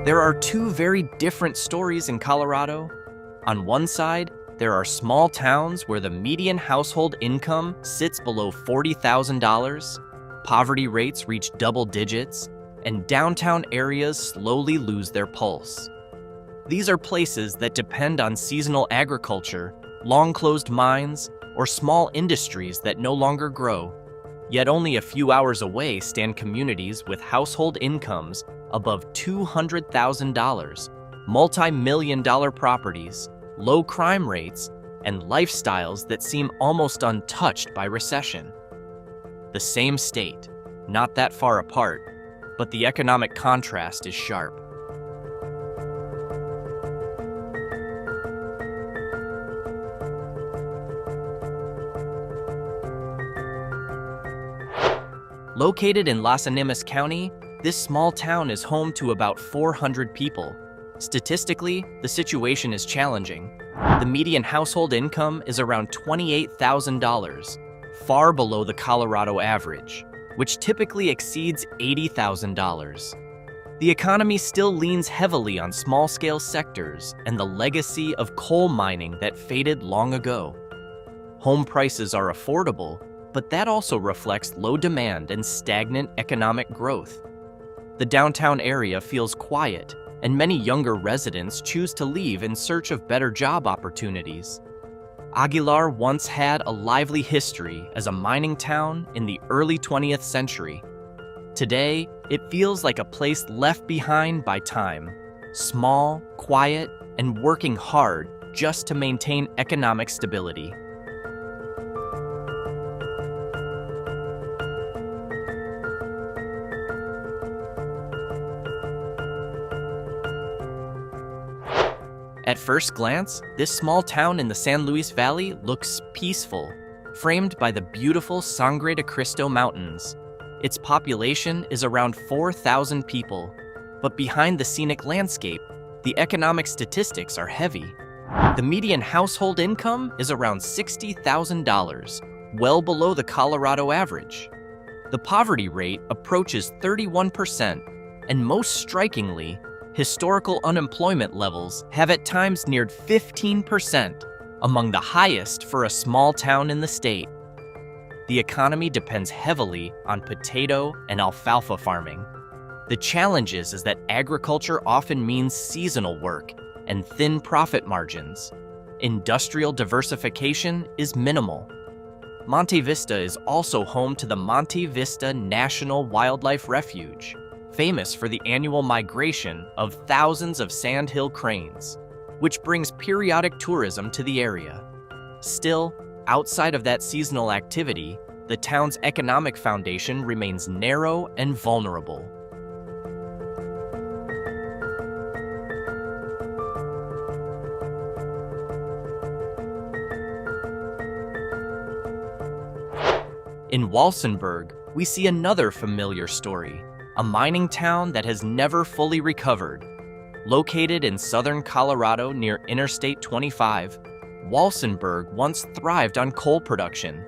There are two very different stories in Colorado. On one side, there are small towns where the median household income sits below $40,000, poverty rates reach double digits, and downtown areas slowly lose their pulse. These are places that depend on seasonal agriculture, long-closed mines, or small industries that no longer grow. Yet only a few hours away stand communities with household incomes above $200,000, multi-million-dollar properties, low crime rates, and lifestyles that seem almost untouched by recession. The same state, not that far apart, but the economic contrast is sharp. Located in Las Animas County, this small town is home to about 400 people. Statistically, the situation is challenging. The median household income is around $28,000, far below the Colorado average, which typically exceeds $80,000. The economy still leans heavily on small-scale sectors and the legacy of coal mining that faded long ago. Home prices are affordable, but that also reflects low demand and stagnant economic growth. The downtown area feels quiet, and many younger residents choose to leave in search of better job opportunities. Aguilar once had a lively history as a mining town in the early 20th century. Today, it feels like a place left behind by time, small, quiet, and working hard just to maintain economic stability. At first glance, this small town in the San Luis Valley looks peaceful, framed by the beautiful Sangre de Cristo Mountains. Its population is around 4,000 people, but behind the scenic landscape, the economic statistics are heavy. The median household income is around $60,000, well below the Colorado average. The poverty rate approaches 31%, and most strikingly, historical unemployment levels have at times neared 15%, among the highest for a small town in the state. The economy depends heavily on potato and alfalfa farming. The challenge is that agriculture often means seasonal work and thin profit margins. Industrial diversification is minimal. Monte Vista is also home to the Monte Vista National Wildlife Refuge, famous for the annual migration of thousands of sandhill cranes, which brings periodic tourism to the area. Still, outside of that seasonal activity, the town's economic foundation remains narrow and vulnerable. In Walsenburg, we see another familiar story. A mining town that has never fully recovered. Located in southern Colorado near Interstate 25, Walsenburg once thrived on coal production.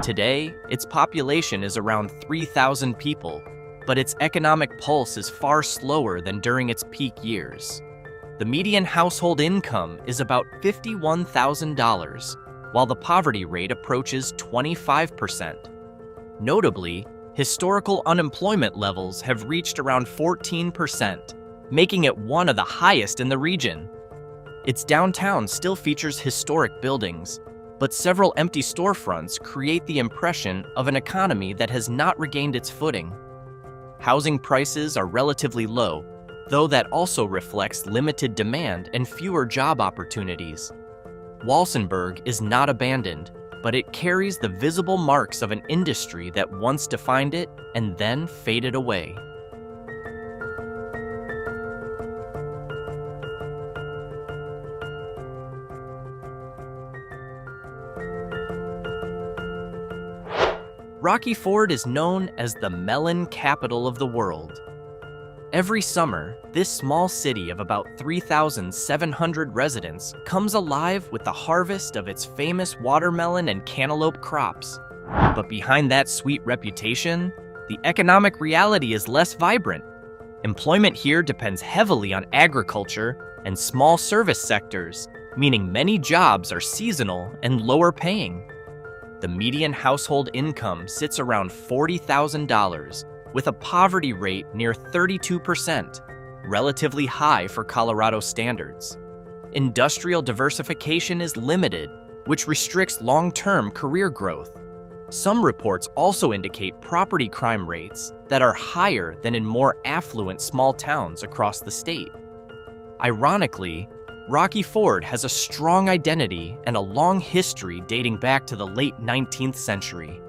Today, its population is around 3,000 people, but its economic pulse is far slower than during its peak years. The median household income is about $51,000, while the poverty rate approaches 25%. Notably, historical unemployment levels have reached around 14%, making it one of the highest in the region. Its downtown still features historic buildings, but several empty storefronts create the impression of an economy that has not regained its footing. Housing prices are relatively low, though that also reflects limited demand and fewer job opportunities. Walsenburg is not abandoned, but it carries the visible marks of an industry that once defined it and then faded away. Rocky Ford is known as the melon capital of the world. Every summer, this small city of about 3,700 residents comes alive with the harvest of its famous watermelon and cantaloupe crops. But behind that sweet reputation, the economic reality is less vibrant. Employment here depends heavily on agriculture and small service sectors, meaning many jobs are seasonal and lower paying. The median household income sits around $40,000, with a poverty rate near 32%, relatively high for Colorado standards. Industrial diversification is limited, which restricts long-term career growth. Some reports also indicate property crime rates that are higher than in more affluent small towns across the state. Ironically, Rocky Ford has a strong identity and a long history dating back to the late 19th century.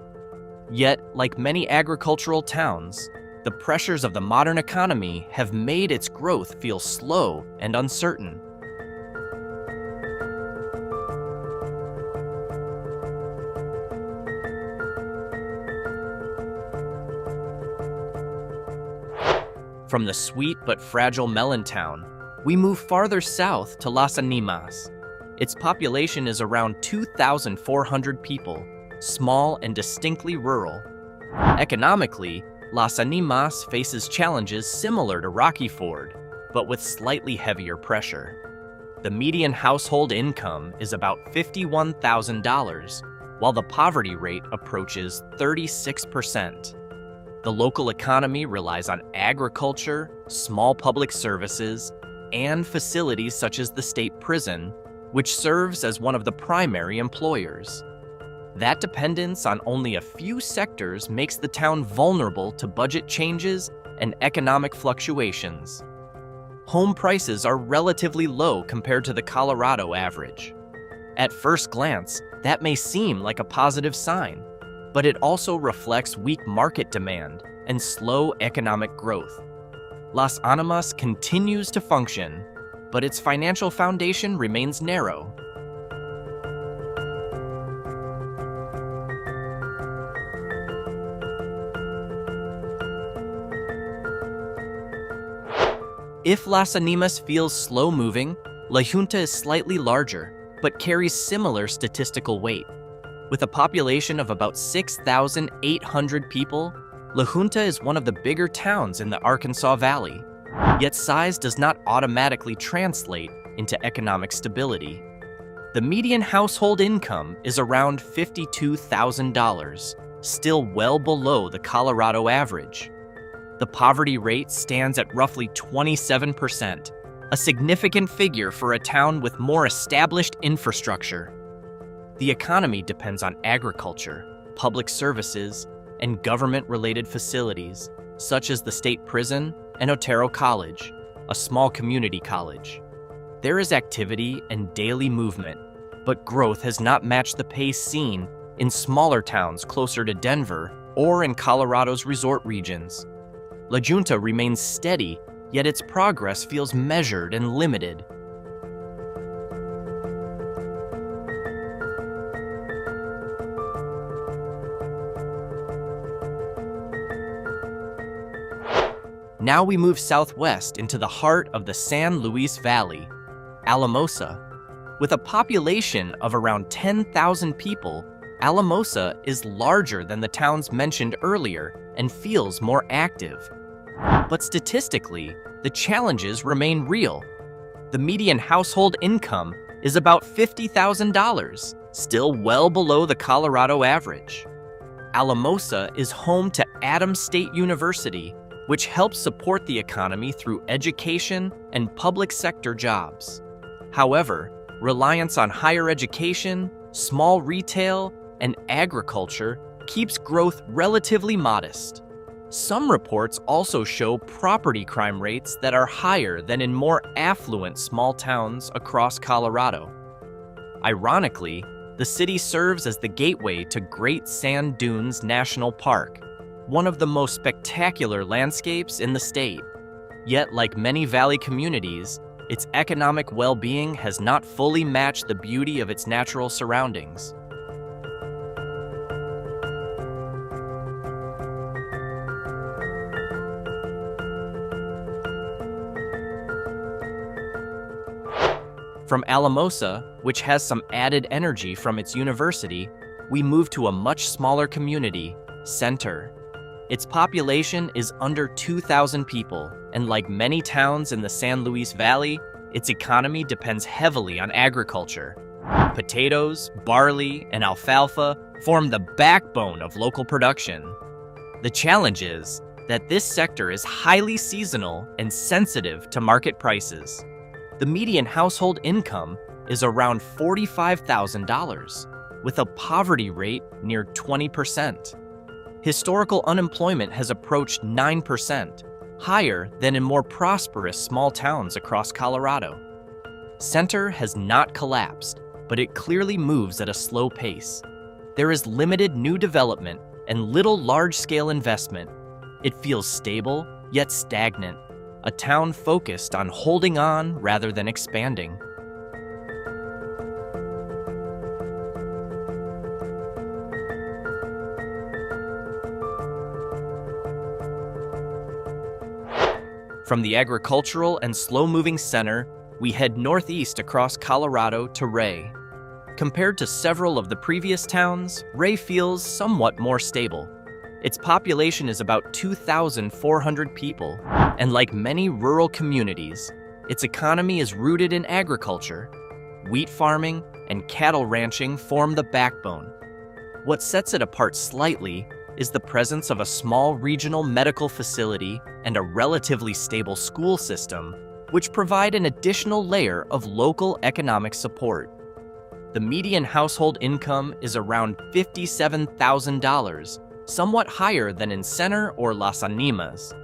Yet, like many agricultural towns, the pressures of the modern economy have made its growth feel slow and uncertain. From the sweet but fragile melon town, we move farther south to Las Animas. Its population is around 2,400 people, small and distinctly rural. Economically, Las Animas faces challenges similar to Rocky Ford, but with slightly heavier pressure. The median household income is about $51,000, while the poverty rate approaches 36%. The local economy relies on agriculture, small public services, and facilities such as the state prison, which serves as one of the primary employers. That dependence on only a few sectors makes the town vulnerable to budget changes and economic fluctuations. Home prices are relatively low compared to the Colorado average. At first glance, that may seem like a positive sign, but it also reflects weak market demand and slow economic growth. Las Animas continues to function, but its financial foundation remains narrow. If Las Animas feels slow-moving, La Junta is slightly larger, but carries similar statistical weight. With a population of about 6,800 people, La Junta is one of the bigger towns in the Arkansas Valley. Yet size does not automatically translate into economic stability. The median household income is around $52,000, still well below the Colorado average. The poverty rate stands at roughly 27%, a significant figure for a town with more established infrastructure. The economy depends on agriculture, public services, and government-related facilities, such as the state prison and Otero College, a small community college. There is activity and daily movement, but growth has not matched the pace seen in smaller towns closer to Denver or in Colorado's resort regions. La Junta remains steady, yet its progress feels measured and limited. Now we move southwest into the heart of the San Luis Valley, Alamosa. With a population of around 10,000 people, Alamosa is larger than the towns mentioned earlier and feels more active. But statistically, the challenges remain real. The median household income is about $50,000, still well below the Colorado average. Alamosa is home to Adams State University, which helps support the economy through education and public sector jobs. However, reliance on higher education, small retail, and agriculture keeps growth relatively modest. Some reports also show property crime rates that are higher than in more affluent small towns across Colorado. Ironically, the city serves as the gateway to Great Sand Dunes National Park, one of the most spectacular landscapes in the state. Yet, like many valley communities, its economic well-being has not fully matched the beauty of its natural surroundings. From Alamosa, which has some added energy from its university, we move to a much smaller community, Center. Its population is under 2,000 people, and like many towns in the San Luis Valley, its economy depends heavily on agriculture. Potatoes, barley, and alfalfa form the backbone of local production. The challenge is that this sector is highly seasonal and sensitive to market prices. The median household income is around $45,000, with a poverty rate near 20%. Historical unemployment has approached 9%, higher than in more prosperous small towns across Colorado. Center has not collapsed, but it clearly moves at a slow pace. There is limited new development and little large-scale investment. It feels stable, yet stagnant, a town focused on holding on rather than expanding. From the agricultural and slow-moving center, we head northeast across Colorado to Wray. Compared to several of the previous towns, Wray feels somewhat more stable. Its population is about 2,400 people, and like many rural communities, its economy is rooted in agriculture. Wheat farming and cattle ranching form the backbone. What sets it apart slightly is the presence of a small regional medical facility and a relatively stable school system, which provide an additional layer of local economic support. The median household income is around $57,000, somewhat higher than in Center or Las Animas.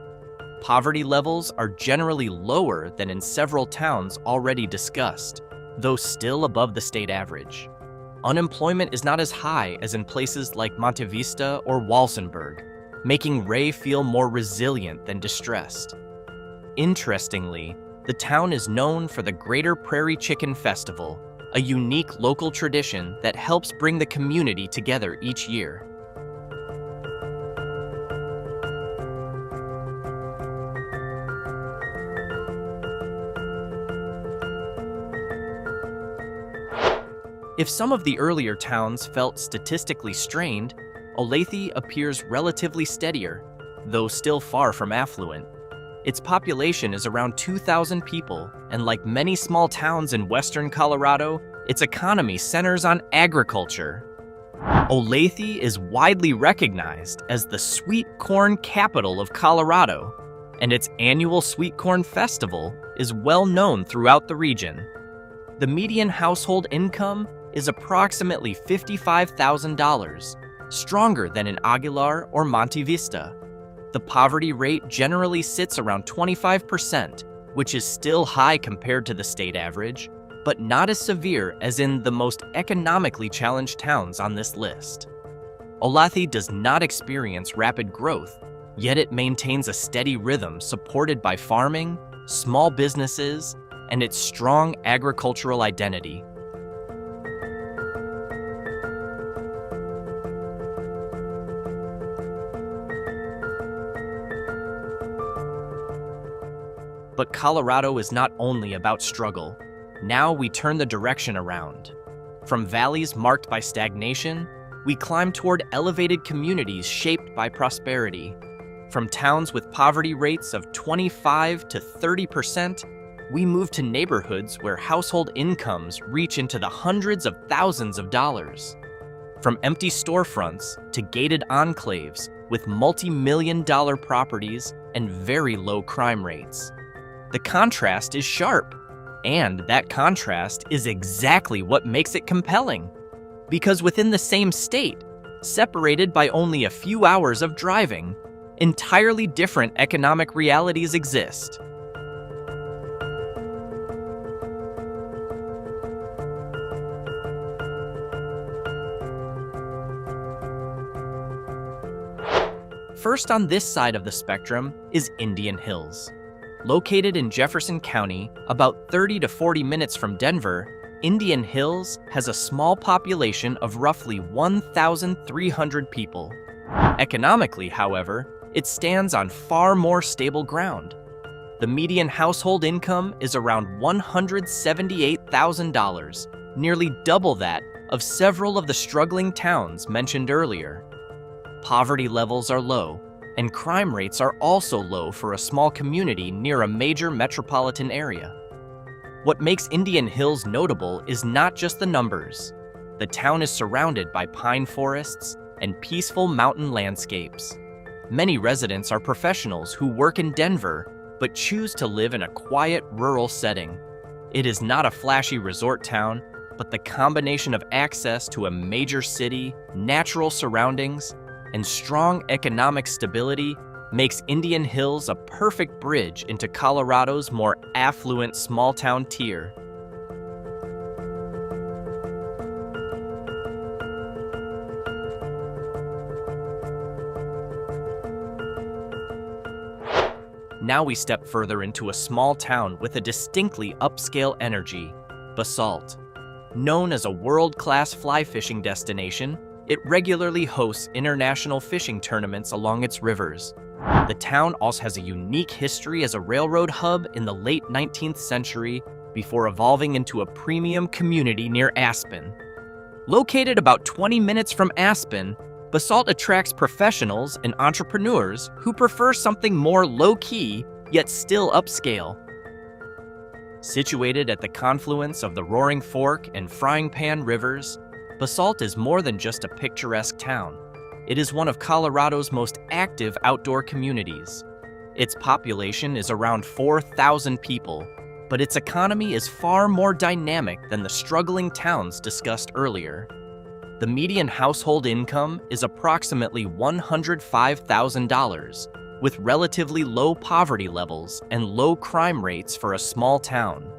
Poverty levels are generally lower than in several towns already discussed, though still above the state average. Unemployment is not as high as in places like Monte Vista or Walsenburg, making Wray feel more resilient than distressed. Interestingly, the town is known for the Greater Prairie Chicken Festival, a unique local tradition that helps bring the community together each year. If some of the earlier towns felt statistically strained, Olathe appears relatively steadier, though still far from affluent. Its population is around 2,000 people, and like many small towns in western Colorado, its economy centers on agriculture. Olathe is widely recognized as the sweet corn capital of Colorado, and its annual sweet corn festival is well known throughout the region. The median household income is approximately $55,000, stronger than in Aguilar or Monte Vista. The poverty rate generally sits around 25%, which is still high compared to the state average, but not as severe as in the most economically challenged towns on this list. Olathe does not experience rapid growth, yet it maintains a steady rhythm supported by farming, small businesses, and its strong agricultural identity. But Colorado is not only about struggle. Now we turn the direction around. From valleys marked by stagnation, we climb toward elevated communities shaped by prosperity. From towns with poverty rates of 25 to 30%, we move to neighborhoods where household incomes reach into the hundreds of thousands of dollars. From empty storefronts to gated enclaves with multi-million-dollar properties and very low crime rates. The contrast is sharp, and that contrast is exactly what makes it compelling. Because within the same state, separated by only a few hours of driving, entirely different economic realities exist. First on this side of the spectrum is Indian Hills. Located in Jefferson County, about 30 to 40 minutes from Denver, Indian Hills has a small population of roughly 1,300 people. Economically, however, it stands on far more stable ground. The median household income is around $178,000, nearly double that of several of the struggling towns mentioned earlier. Poverty levels are low, and crime rates are also low for a small community near a major metropolitan area. What makes Indian Hills notable is not just the numbers. The town is surrounded by pine forests and peaceful mountain landscapes. Many residents are professionals who work in Denver but choose to live in a quiet rural setting. It is not a flashy resort town, but the combination of access to a major city, natural surroundings, and strong economic stability makes Indian Hills a perfect bridge into Colorado's more affluent small-town tier. Now we step further into a small town with a distinctly upscale energy, Basalt. Known as a world-class fly fishing destination, it regularly hosts international fishing tournaments along its rivers. The town also has a unique history as a railroad hub in the late 19th century before evolving into a premium community near Aspen. Located about 20 minutes from Aspen, Basalt attracts professionals and entrepreneurs who prefer something more low-key yet still upscale. Situated at the confluence of the Roaring Fork and Frying Pan rivers, Basalt is more than just a picturesque town. It is one of Colorado's most active outdoor communities. Its population is around 4,000 people, but its economy is far more dynamic than the struggling towns discussed earlier. The median household income is approximately $105,000, with relatively low poverty levels and low crime rates for a small town.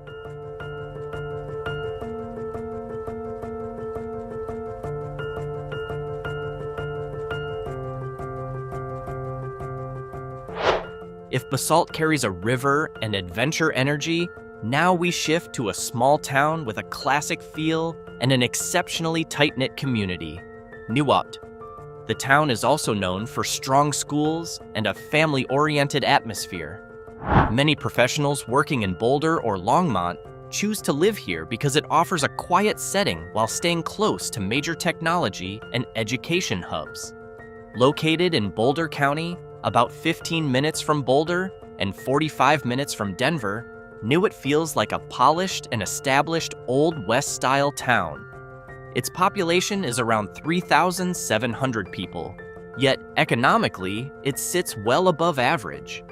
If Basalt carries a river and adventure energy, now we shift to a small town with a classic feel and an exceptionally tight-knit community, Niwot. The town is also known for strong schools and a family-oriented atmosphere. Many professionals working in Boulder or Longmont choose to live here because it offers a quiet setting while staying close to major technology and education hubs. Located in Boulder County, about 15 minutes from Boulder and 45 minutes from Denver, Niwot feels like a polished and established Old West-style town. Its population is around 3,700 people, yet economically, it sits well above average.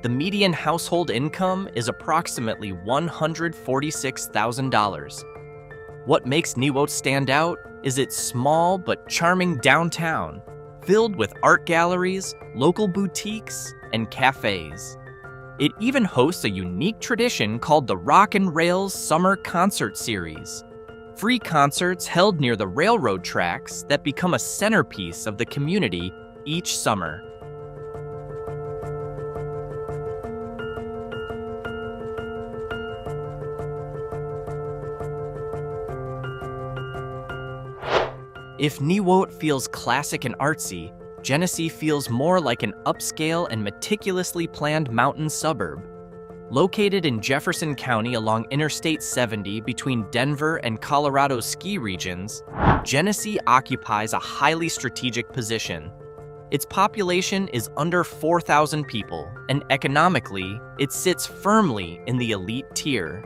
The median household income is approximately $146,000. What makes Niwot stand out is its small but charming downtown, filled with art galleries, local boutiques, and cafes. It even hosts a unique tradition called the Rock and Rails Summer Concert Series. Free concerts held near the railroad tracks that become a centerpiece of the community each summer. If Niwot feels classic and artsy, Genesee feels more like an upscale and meticulously planned mountain suburb. Located in Jefferson County along Interstate 70 between Denver and Colorado's ski regions, Genesee occupies a highly strategic position. Its population is under 4,000 people, and economically, it sits firmly in the elite tier.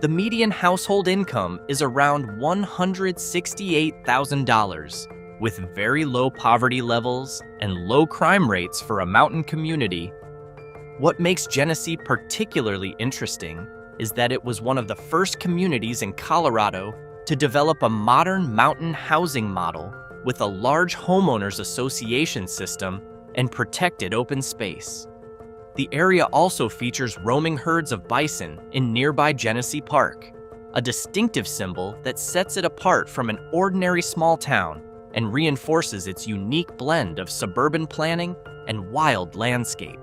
The median household income is around $168,000, with very low poverty levels and low crime rates for a mountain community. What makes Genesee particularly interesting is that it was one of the first communities in Colorado to develop a modern mountain housing model with a large homeowners association system and protected open space. The area also features roaming herds of bison in nearby Genesee Park, a distinctive symbol that sets it apart from an ordinary small town and reinforces its unique blend of suburban planning and wild landscape.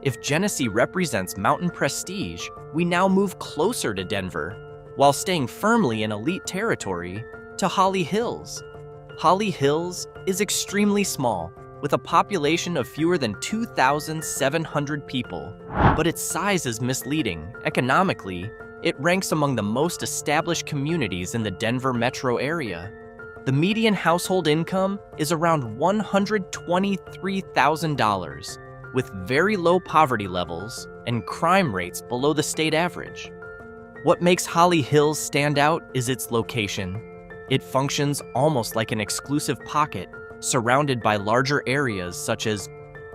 If Genesee represents mountain prestige, we now move closer to Denver, while staying firmly in elite territory, to Holly Hills. Holly Hills is extremely small, with a population of fewer than 2,700 people. But its size is misleading. Economically, it ranks among the most established communities in the Denver metro area. The median household income is around $123,000, with very low poverty levels and crime rates below the state average. What makes Holly Hills stand out is its location. It functions almost like an exclusive pocket, surrounded by larger areas such as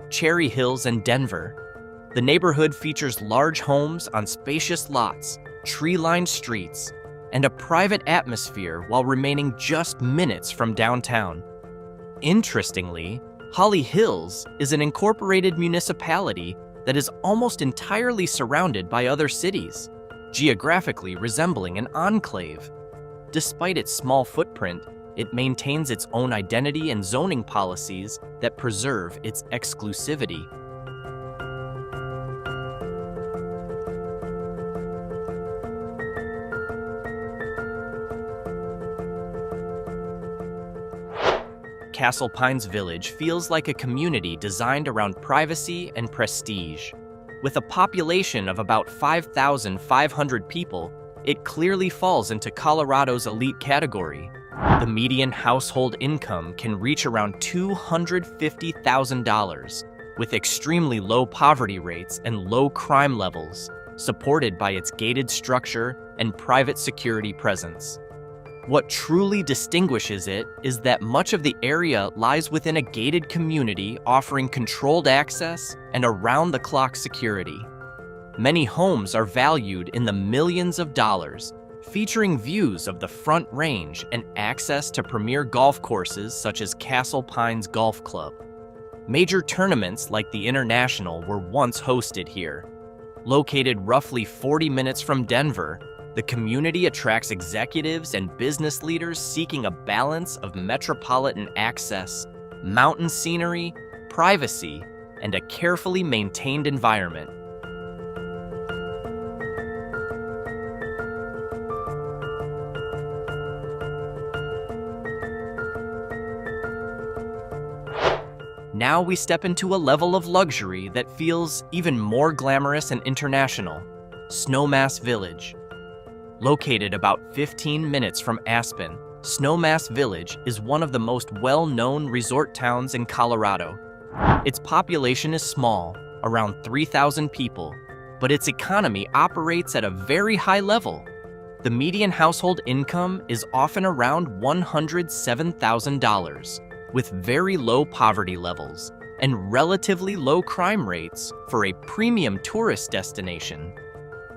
Cherry Hills and Denver. The neighborhood features large homes on spacious lots, tree-lined streets, and a private atmosphere while remaining just minutes from downtown. Interestingly, Holly Hills is an incorporated municipality that is almost entirely surrounded by other cities, geographically resembling an enclave. Despite its small footprint, it maintains its own identity and zoning policies that preserve its exclusivity. Castle Pines Village feels like a community designed around privacy and prestige. With a population of about 5,500 people, it clearly falls into Colorado's elite category. The median household income can reach around $250,000, with extremely low poverty rates and low crime levels, supported by its gated structure and private security presence. What truly distinguishes it is that much of the area lies within a gated community offering controlled access and around-the-clock security. Many homes are valued in the millions of dollars, featuring views of the Front Range and access to premier golf courses such as Castle Pines Golf Club. Major tournaments like the International were once hosted here. Located roughly 40 minutes from Denver, the community attracts executives and business leaders seeking a balance of metropolitan access, mountain scenery, privacy, and a carefully maintained environment. Now we step into a level of luxury that feels even more glamorous and international: Snowmass Village. Located about 15 minutes from Aspen, Snowmass Village is one of the most well-known resort towns in Colorado. Its population is small, around 3,000 people, but its economy operates at a very high level. The median household income is often around $107,000, with very low poverty levels and relatively low crime rates for a premium tourist destination.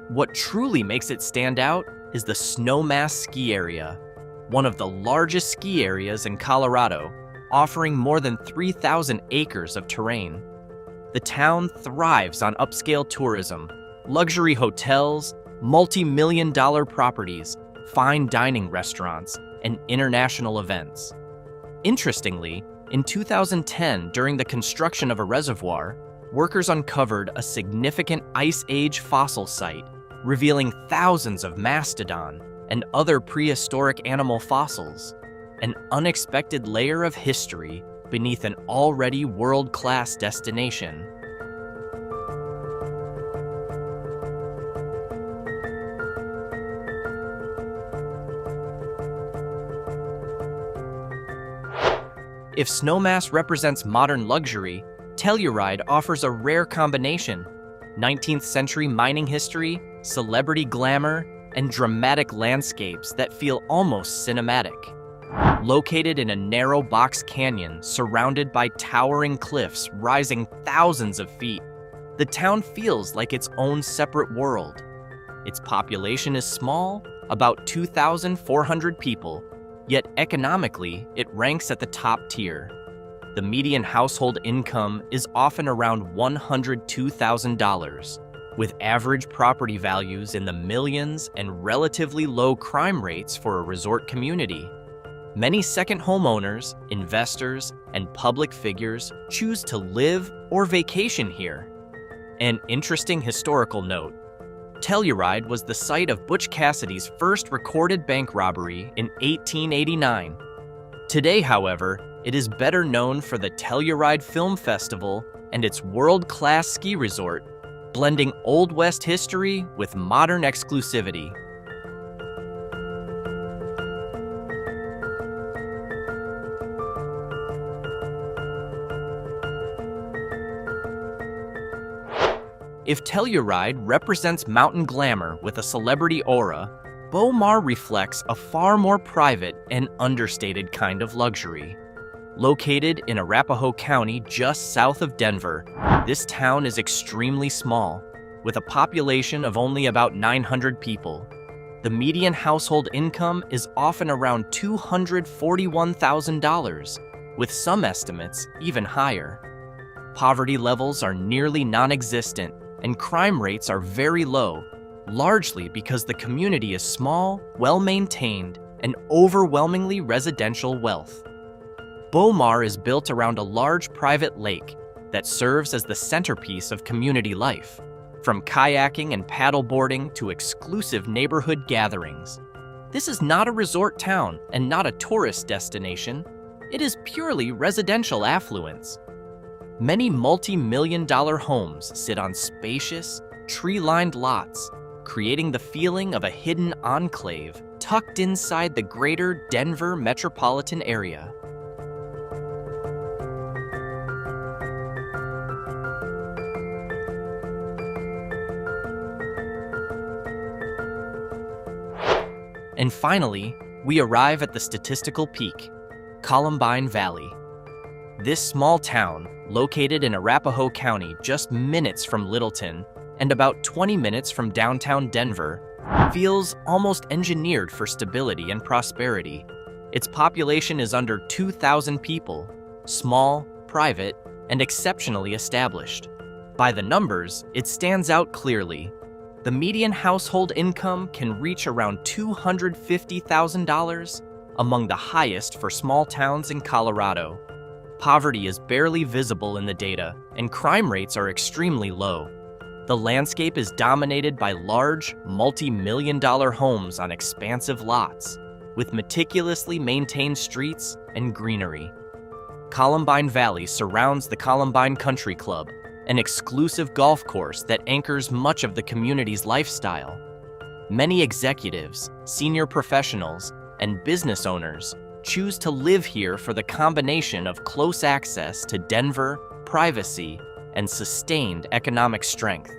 What truly makes it stand out is the Snowmass Ski Area, one of the largest ski areas in Colorado, offering more than 3,000 acres of terrain. The town thrives on upscale tourism, luxury hotels, multi-million-dollar properties, fine dining restaurants, and international events. Interestingly, in 2010, during the construction of a reservoir, workers uncovered a significant Ice Age fossil site, revealing thousands of mastodon and other prehistoric animal fossils, an unexpected layer of history beneath an already world-class destination. If Snowmass represents modern luxury, Telluride offers a rare combination: 19th century mining history, celebrity glamour, and dramatic landscapes that feel almost cinematic. Located in a narrow box canyon surrounded by towering cliffs rising thousands of feet, the town feels like its own separate world. Its population is small, about 2,400 people, yet economically, it ranks at the top tier. The median household income is often around $102,000, with average property values in the millions and relatively low crime rates for a resort community. Many second homeowners, investors, and public figures choose to live or vacation here. An interesting historical note: Telluride was the site of Butch Cassidy's first recorded bank robbery in 1889. Today, however, It is better known for the Telluride Film Festival and its world-class ski resort, blending Old West history with modern exclusivity. If Telluride represents mountain glamour with a celebrity aura, Beaumar reflects a far more private and understated kind of luxury. Located in Arapahoe County just south of Denver, this town is extremely small, with a population of only about 900 people. The median household income is often around $241,000, with some estimates even higher. Poverty levels are nearly non-existent, and crime rates are very low, largely because the community is small, well-maintained, and overwhelmingly residential wealth. Beaumar is built around a large private lake that serves as the centerpiece of community life, from kayaking and paddleboarding to exclusive neighborhood gatherings. This is not a resort town and not a tourist destination. It is purely residential affluence. Many multi-million-dollar homes sit on spacious, tree-lined lots, creating the feeling of a hidden enclave tucked inside the greater Denver metropolitan area. And finally, we arrive at the statistical peak, Columbine Valley. This small town, located in Arapahoe County just minutes from Littleton and about 20 minutes from downtown Denver, feels almost engineered for stability and prosperity. Its population is under 2,000 people, small, private, and exceptionally established. By the numbers, it stands out clearly. The median household income can reach around $250,000, among the highest for small towns in Colorado. Poverty is barely visible in the data, and crime rates are extremely low. The landscape is dominated by large, multi-million-dollar homes on expansive lots, with meticulously maintained streets and greenery. Columbine Valley surrounds the Columbine Country Club, an exclusive golf course that anchors much of the community's lifestyle. Many executives, senior professionals, and business owners choose to live here for the combination of close access to Denver, privacy, and sustained economic strength.